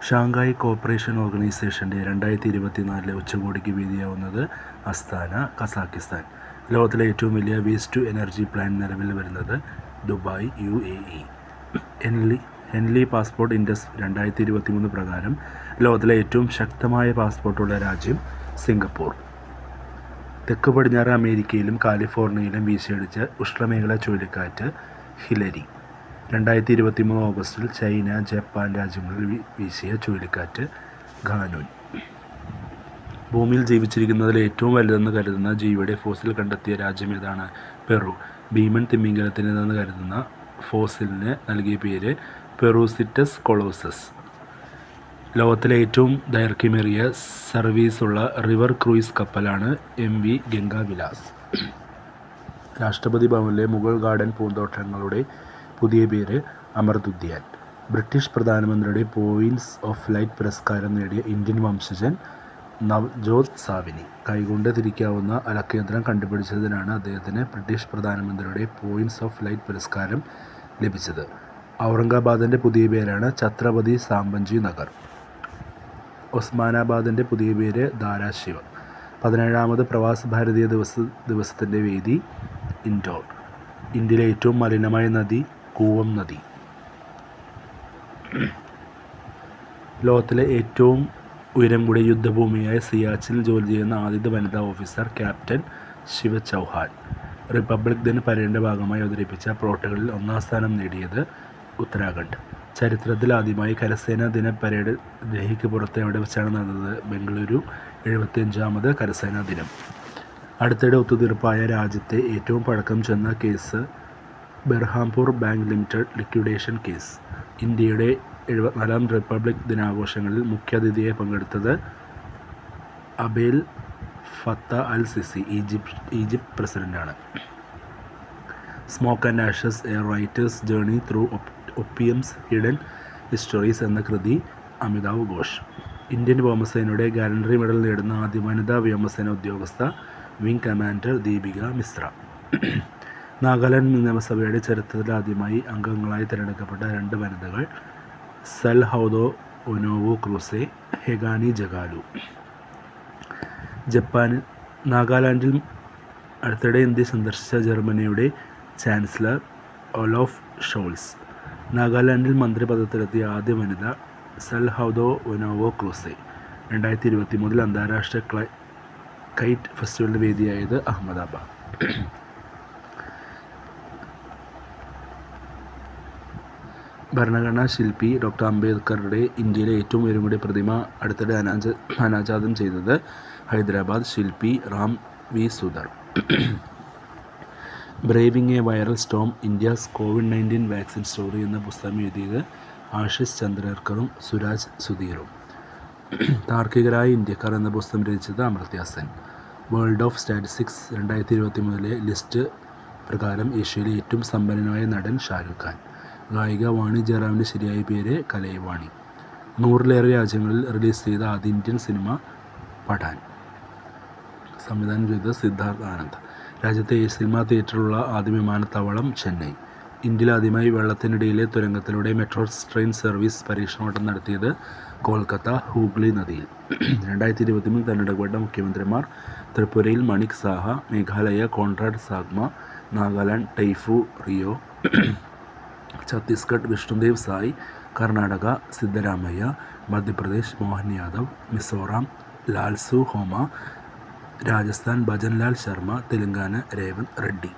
Shanghai corporation ഓർഗനൈസേഷൻ്റെ 2024 ഉച്ചകോടിക്ക് വേദിയാവുന്നത് Asthana, Kazakhstan. ലോകത്തിലെ ഏറ്റവും വലിയ വേസ്റ്റ് ടു എനർജി പ്ലാന്റ് നിലവിൽ വരുന്നത് Dubai, UAE. Henley passport index 2023 പ്രകാരം ലോകത്തിലെ ഏറ്റവും ശക്തമായ പാസ്പോർട്ടുള്ള രാജ്യം സിംഗപ്പൂർ. തെക്ക് പടിഞ്ഞാറ് അമേരിക്കയിലും കാലിഫോർണിയയിലും വീശിയടിച്ച ഉഷ്ണമേഖലാ ചുഴലിക്കാറ്റ് ഹിലരി. 2023 ഓഗസ്റ്റിൽ ചൈന, ജപ്പാൻ രാജ്യങ്ങളിൽ വീശിയ ചുഴലിക്കാറ്റ് ഖാനൂൻ. ഭൂമിയിൽ ജീവിച്ചിരിക്കുന്നതിൽ ഏറ്റവും വലുതെന്ന് കരുതുന്ന ജീവിയുടെ ഫോസിൽ കണ്ടെത്തിയ രാജ്യം ഏതാണ്? പെറു. ഭീമൻ തിമിംഗലത്തിനെന്ന് കരുതുന്ന ഫോസിലിന് നൽകിയ പേര് പെറൂസിറ്റസ് കൊളോസസ്. ലോകത്തിലെ ഏറ്റവും ദൈർഘ്യമേറിയ സർവീസുള്ള റിവർ ക്രൂയിസ് കപ്പലാണ് MV ഗംഗാവിലാസ്. രാഷ്ട്രപതി ഭവനിലെ മുഗൾ ഗാർഡൻ പൂന്തോട്ടങ്ങളുടെ പുതിയ പേര് അമൃത് ഉദ്യാൻ. ബ്രിട്ടീഷ് പ്രധാനമന്ത്രിയുടെ പോയിൻറ്റ്സ് ഓഫ് ലൈറ്റ് പുരസ്കാരം നേടിയ ഇന്ത്യൻ വംശജൻ നവ്ജോത് സാവിനി. കൈകൊണ്ട് തിരിക്കാവുന്ന അലക്കുയന്ത്രം കണ്ടുപിടിച്ചതിനാണ് അദ്ദേഹത്തിന് ബ്രിട്ടീഷ് പ്രധാനമന്ത്രിയുടെ പോയിൻറ്റ്സ് ഓഫ് ലൈറ്റ് പുരസ്കാരം ലഭിച്ചത്. ഔറംഗാബാദിൻ്റെ പുതിയ പേരാണ് ഛത്രപതി സാംബജി നഗർ. ഒസ്മാനാബാദിൻ്റെ പുതിയ പേര് ധാരാശിവ. 17ാമത് പ്രവാസി ഭാരതീയ ദിവസത്തിൻ്റെ വേദി ഇൻഡോർ. ഇന്ത്യയിലെ ഏറ്റവും മലിനമായ നദി കൂവം നദി. ലോകത്തിലെ ഏറ്റവും ഉയരം കൂടിയ യുദ്ധഭൂമിയായ സിയാച്ചിൽ ജോലി ചെയ്യുന്ന ആദ്യത്തെ വനിതാ officer captain Shiva Chauhan. Republic ദിന പരേഡിൻ്റെ ഭാഗമായി അവതരിപ്പിച്ച പ്ലോട്ടുകളിൽ 1ാം സ്ഥാനം നേടിയത് ഉത്തരാഖണ്ഡ്. ചരിത്രത്തിൽ ആദ്യമായി കരസേനാ ദിന പരേഡ് ഡൽഹിക്ക് പുറത്ത് എവിടെ വെച്ചാണ് നടന്നത്? ബംഗളൂരു. 75ാമത് കരസേനാ ദിനം. അടുത്തിടെ ഒത്തുതീർപ്പായ രാജ്യത്തെ ഏറ്റവും പഴക്കം ചെന്ന case Berhampur bank limited liquidation case. ഇന്ത്യയുടെ 74ാം റിപ്പബ്ലിക് ദിനാഘോഷങ്ങളിൽ മുഖ്യാതിഥിയായി പങ്കെടുത്തത് Abdel Fattah al Sisi, Egypt പ്രസിഡന്റാണ്. Smoke and ashes, a writer's journey through opium's hidden histories എന്ന കൃതി അമിതാവ് ഘോഷ്. ഇന്ത്യൻ വ്യോമസേനയുടെ ഗാലൻട്രി മെഡൽ നേടുന്ന ആദ്യ വനിതാ വ്യോമസേന ഉദ്യോഗസ്ഥ വിംഗ് കമാൻഡർ ദീപിക മിശ്ര. നാഗാലാൻഡ് നിയമസഭയുടെ ചരിത്രത്തിൽ ആദ്യമായി അംഗങ്ങളായി തിരഞ്ഞെടുക്കപ്പെട്ട 2 വനിതകൾ സൽഹൗദോ ഒനോവോ ക്രൂസെ, ഹെഗാനി ജഗാലു. ജപ്പാനിൽ നാഗാലാൻഡിൽ അടുത്തിടെ ഇന്ത്യ സന്ദർശിച്ച ജർമ്മനിയുടെ ചാൻസലർ ഒലോഫ് ഷോൾസ്. നാഗാലാൻഡിൽ മന്ത്രിപദത്തിലെത്തിയ ആദ്യ വനിത സൽഹൗദോ ഒനോവോ ക്രൂസെ. 2023 അന്താരാഷ്ട്ര കൈറ്റ് ഫെസ്റ്റിവലിൻ്റെ വേദിയായത് അഹമ്മദാബാദ്. ഭരണഘടനാ ശില്പി ഡോക്ടർ അംബേദ്കറുടെ ഇന്ത്യയിലെ ഏറ്റവും ഉയരം കൂടിയ പ്രതിമ അടുത്തിടെ അനാച്ഛാദനം ചെയ്തത് ഹൈദരാബാദ് ശില്പി Ram V Sudhar. Braving a viral storm, India's COVID-19 vaccine story എന്ന പുസ്തകം എഴുതിയത് ആശിഷ് ചന്ദ്രേർക്കറും സുരാജ് സുധീറും. താർക്കികരായ ഇന്ത്യക്കാർ എന്ന പുസ്തകം രചിച്ചത് Amartya Sen. World of statistics 2023 list പ്രകാരം ഏഷ്യയിലെ ഏറ്റവും സമ്പന്നനായ നടൻ ഷാരൂഖ് ഖാൻ. ഗായിക വാണി ജയറാമിൻ്റെ ശരിയായ പേര് കലൈവാണി. 100ലേറെ രാജ്യങ്ങളിൽ റിലീസ് ചെയ്ത ആദ്യ ഇന്ത്യൻ സിനിമ പഠാൻ. സംവിധാനം ചെയ്തത് സിദ്ധാർത്ഥ് ആനന്ദ്. രാജ്യത്തെ സിനിമാ തിയേറ്ററുള്ള ആദ്യ വിമാനത്താവളം ചെന്നൈ. ഇന്ത്യയിൽ ആദ്യമായി വെള്ളത്തിനിടയിലെ തുരങ്കത്തിലൂടെ മെട്രോ ട്രെയിൻ സർവീസ് പരീക്ഷണോട്ടം നടത്തിയത് കൊൽക്കത്ത ഹൂഗ്ലി നദിയിൽ. 2023 തിരഞ്ഞെടുക്കപ്പെട്ട മുഖ്യമന്ത്രിമാർ ത്രിപുരയിൽ മണിക് സാഹ, മേഘാലയ കോൺറാഡ് സാഗ്മ, നാഗാലാൻഡ് ടൈഫു റിയോ, ഛത്തീസ്ഗഡ് വിഷ്ണുദേവ് സായ്, കർണാടക സിദ്ധരാമയ്യ, മധ്യപ്രദേശ് മോഹൻ യാദവ്, മിസോറാം ലാൽസു ഹോമ, രാജസ്ഥാൻ ഭജൻലാൽ ശർമ്മ, തെലങ്കാന രേവന്ത് റെഡ്ഡി.